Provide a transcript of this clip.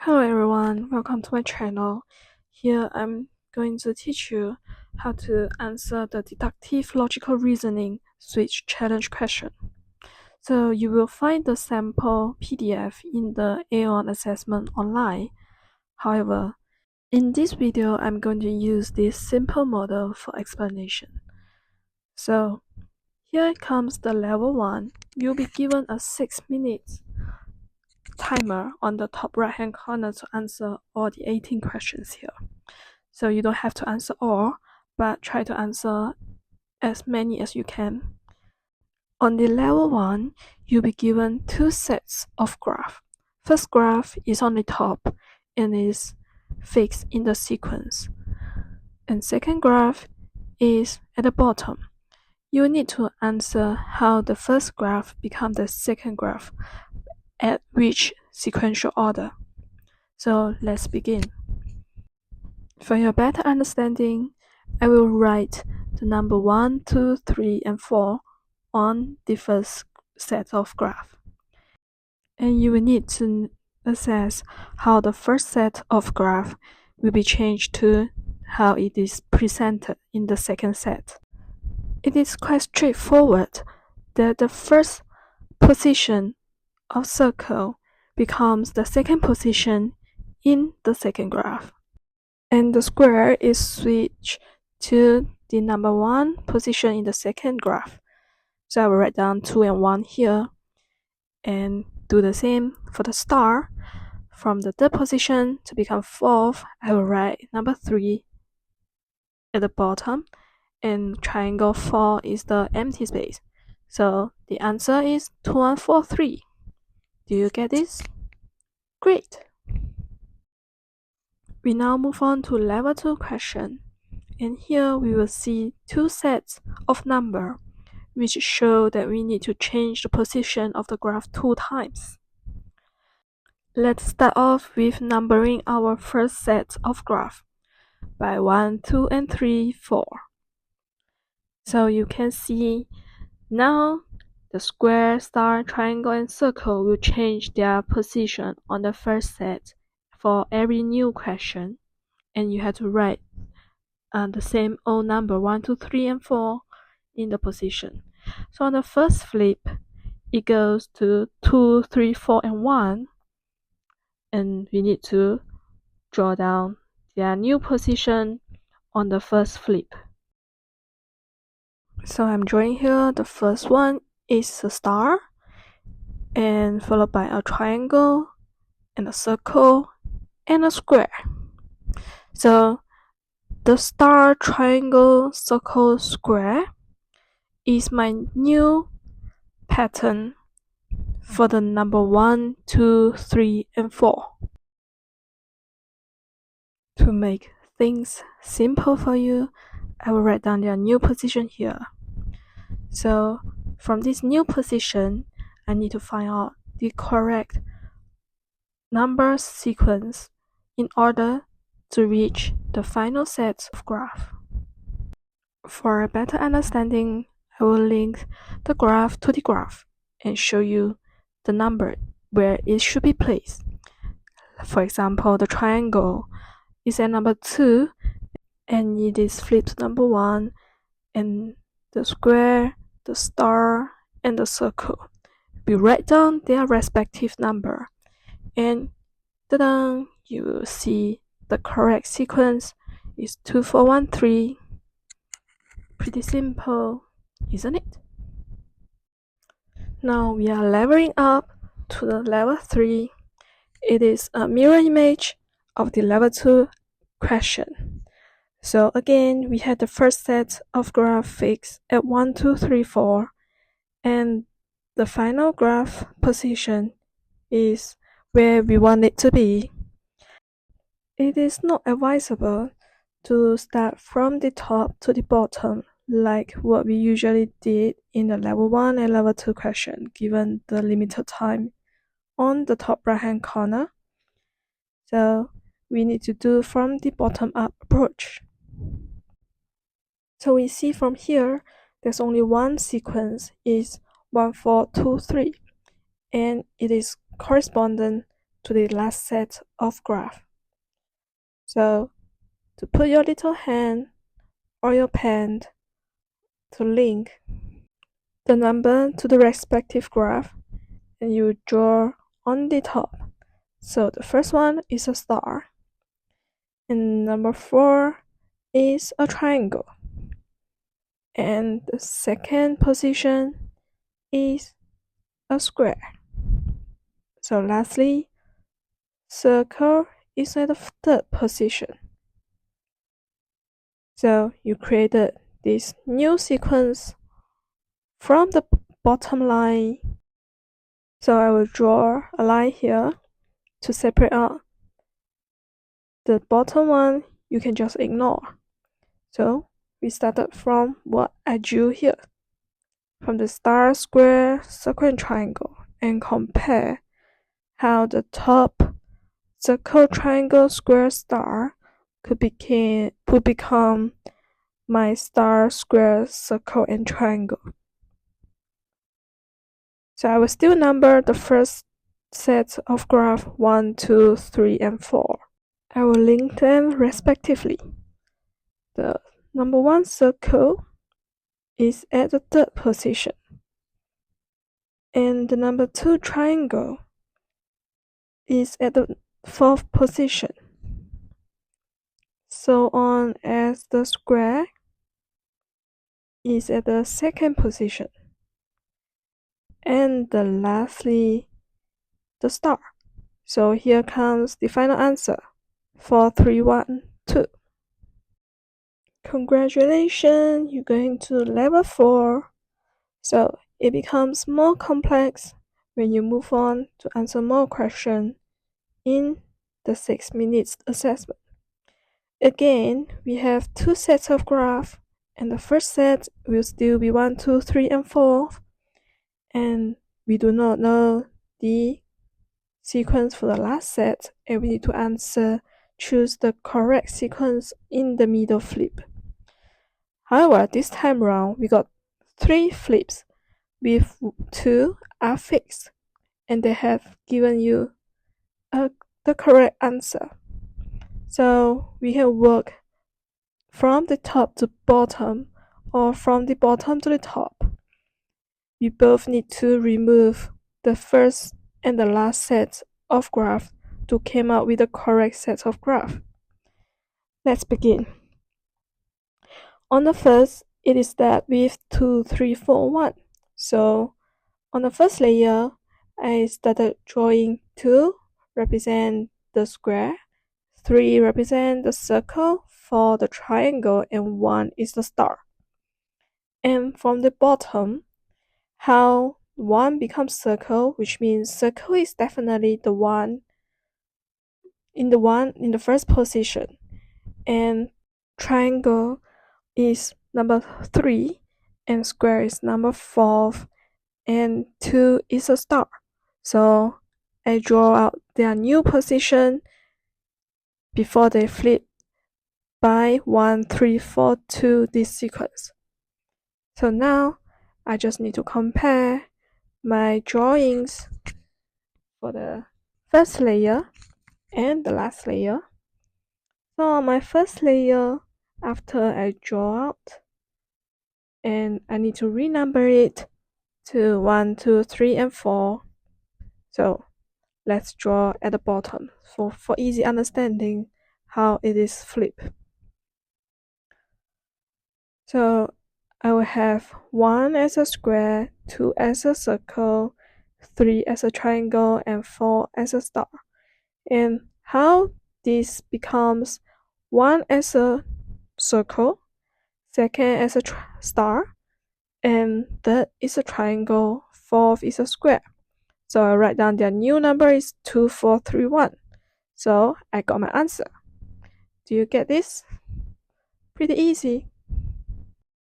Hello everyone, welcome to my channel. Here I'm going to teach you how to answer the deductive logical reasoning switch challenge question. So you will find the sample PDF in the AON Assessment online. However, in this video I'm going to use this simple model for explanation. So here comes the level 1. You'll be given a 6 minutes timer on the top right hand corner to answer all the 18 questions here. So you don't have to answer all, but try to answer as many as you can. On the level 1, you'll be given 2 sets of graph. First graph is on the top and is fixed in the sequence. And second graph is at the bottom. You need to answer how the first graph becomes the second graph, at which sequential order. So let's begin. For your better understanding, I will write the number 1, 2, 3, and 4 on the first set of graph. And you will need to assess how the first set of graph will be changed to how it is presented in the second set. It is quite straightforward that the first position of circle becomes the second position in the second graph. And the square is switched to the number 1 position in the second graph. So I will write down 2 and 1 here and do the same for the star. From the third position to become 4th, I will write number 3 at the bottom, and triangle 4 is the empty space. So the answer is 2, 1, 4, 3. Do you get this? Great! We now move on to level 2 question, and here we will see 2 sets of number which show that we need to change the position of the graph 2 times. Let's start off with numbering our first set of graph by 1, 2, and 3, 4. So you can see now the square, star, triangle, and circle will change their position on the first set for every new question, and you have to write the same old number 1, 2, 3, and 4 in the position. So on the first flip, it goes to 2, 3, 4, and 1, and we need to draw down their new position on the first flip. So I'm drawing here. The first one is a star, and followed by a triangle, and a circle, and a square. So the star, triangle, circle, square is my new pattern for the number 1, 2, 3, and 4. To make things simple for you, I will write down their new position here. So from this new position, I need to find out the correct number sequence in order to reach the final set of graph. For a better understanding, I will link the graph to the graph and show you the number where it should be placed. For example, the triangle is at number 2 and it is flipped to number 1, and the square, the star, and the circle. We write down their respective number, and ta-da! You will see the correct sequence is 2, 4, 1, 3. Pretty simple, isn't it? Now we are leveling up to the level 3. It is a mirror image of the level 2 question. So again, we had the first set of graph fixed at 1, 2, 3, 4, and the final graph position is where we want it to be. It is not advisable to start from the top to the bottom like what we usually did in the level 1 and level 2 question, given the limited time on the top right hand corner. So we need to do from the bottom up approach. So we see from here there's only one sequence, is 1, 4, 2, 3, and it is correspondent to the last set of graph. So to put your little hand or your pen to link the number to the respective graph, and you draw on the top. So the first one is a star, and number 4 is a triangle, and the second position is a square. So lastly, circle is at the third position. So you created this new sequence from the bottom line. So I will draw a line here to separate out. The bottom one you can just ignore. So we started from what I drew here, from the star, square, circle, and triangle, and compare how the top circle, triangle, square, star could become my star, square, circle, and triangle. So I will still number the first set of graph 1, 2, 3, and 4. I will link them respectively. The number 1 circle is at the third position, and the number 2 triangle is at the 4th position. So on as the square is at the 2nd position, and lastly the star. So here comes the final answer, 4, 3, 1, 2. Congratulations, you're going to level 4. So it becomes more complex when you move on to answer more questions in the 6 minutes assessment. Again, we have 2 sets of graphs, and the first set will still be 1, 2, 3, and 4, and we do not know the sequence for the last set, and we need to choose the correct sequence in the middle flip. However, this time around, we got 3 flips with 2 are fixed, and they have given you the correct answer. So we can work from the top to bottom or from the bottom to the top. We both need to remove the first and the last set of graph to come out with the correct set of graph. Let's begin. On the first, it is that with 2, 3, 4, 1. So on the first layer, I started drawing 2 represent the square, 3 represent the circle, 4 the triangle, and 1 is the star. And from the bottom, how 1 becomes circle, which means circle is definitely the one in the first position, and triangle is number 3, and square is number 4, and 2 is a star. So I draw out their new position before they flip by 1, 3, 4, 2 this sequence. So now I just need to compare my drawings for the first layer and the last layer. So on my first layer, after I draw out, and I need to renumber it to 1, 2, 3, and 4. So let's draw at the bottom for easy understanding how it is flipped. So I will have 1 as a square, 2 as a circle, 3 as a triangle, and 4 as a star. And how this becomes 1 as a circle, 2nd as a star, and 3rd is a triangle, 4th is a square. So I write down their new number is 2, 4, 3, 1. So I got my answer. Do you get this? Pretty easy.